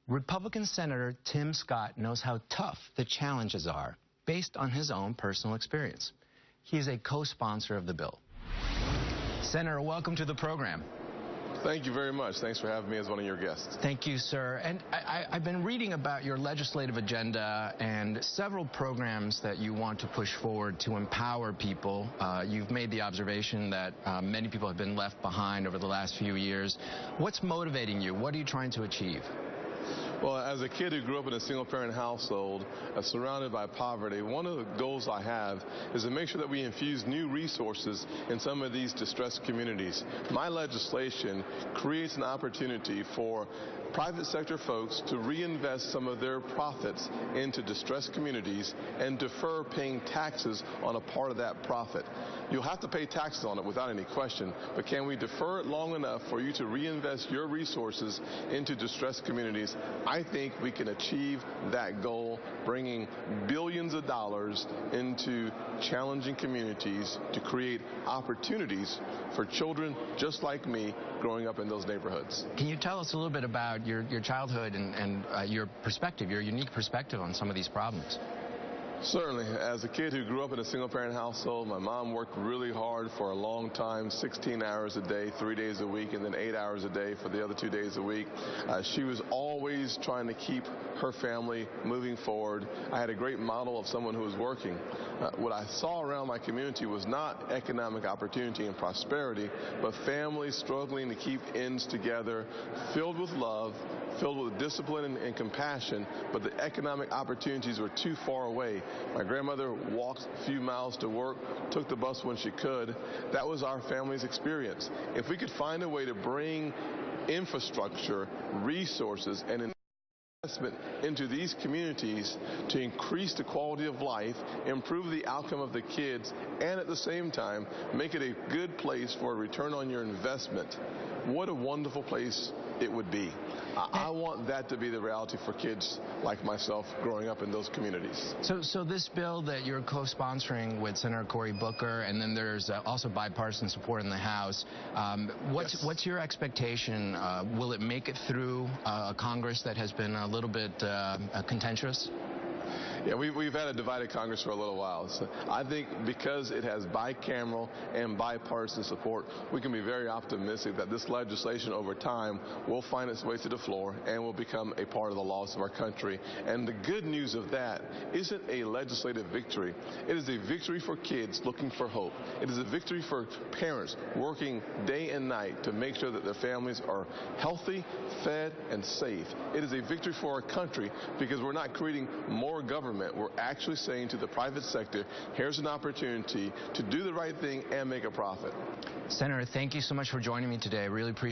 Republican Senator Tim Scott knows how tough the challenges are based on his own personal experience. He is a co-sponsor of the bill. Senator, welcome to the program. Thank you very much. Thanks for having me as one of your guests. Thank you, sir. And I've been reading about your legislative agenda and several programs that you want to push forward to empower people. You've made the observation that many people have been left behind over the last few years. What's motivating you? What are you trying to achieve? Well, as a kid who grew up in a single-parent household, surrounded by poverty, one of the goals I have is to make sure that we infuse new resources in some of these distressed communities. My legislation creates an opportunity for private sector folks to reinvest some of their profits into distressed communities and defer paying taxes on a part of that profit. You'll have to pay taxes on it without any question, but can we defer it long enough for you to reinvest your resources into distressed communities? I think we can achieve that goal, bringing billions of dollars into challenging communities to create opportunities for children just like me growing up in those neighborhoods. Can you tell us a little bit about your childhood and your perspective, your unique perspective on some of these problems? Certainly. As a kid who grew up in a single-parent household, my mom worked really hard for a long time, 16 hours a day, 3 days a week, and then 8 hours a day for the other 2 days a week. She was always trying to keep her family moving forward. I had a great model of someone who was working. What I saw around my community was not economic opportunity and prosperity, but families struggling to keep ends together, filled with love, filled with discipline and compassion, but the economic opportunities were too far away. My grandmother walked a few miles to work, took the bus when she could. That was our family's experience. If we could find a way to bring infrastructure, resources, and investment into these communities to increase the quality of life, improve the outcome of the kids, and at the same time make it a good place for a return on your investment, what a wonderful place it would be. I want that to be the reality for kids like myself growing up in those communities. So this bill that you're co-sponsoring with Senator Cory Booker, and then there's also bipartisan support in the House, what's your expectation? Will it make it through a Congress that has been a little bit contentious? Yeah, we've had a divided Congress for a little while. So I think because it has bicameral and bipartisan support, we can be very optimistic that this legislation over time will find its way to the floor and will become a part of the laws of our country. And the good news of that isn't a legislative victory. It is a victory for kids looking for hope. It is a victory for parents working day and night to make sure that their families are healthy, fed, and safe. It is a victory for our country because we're not creating more government. We're actually saying to the private sector, here's an opportunity to do the right thing and make a profit. Senator, thank you so much for joining me today. I really appreciate it.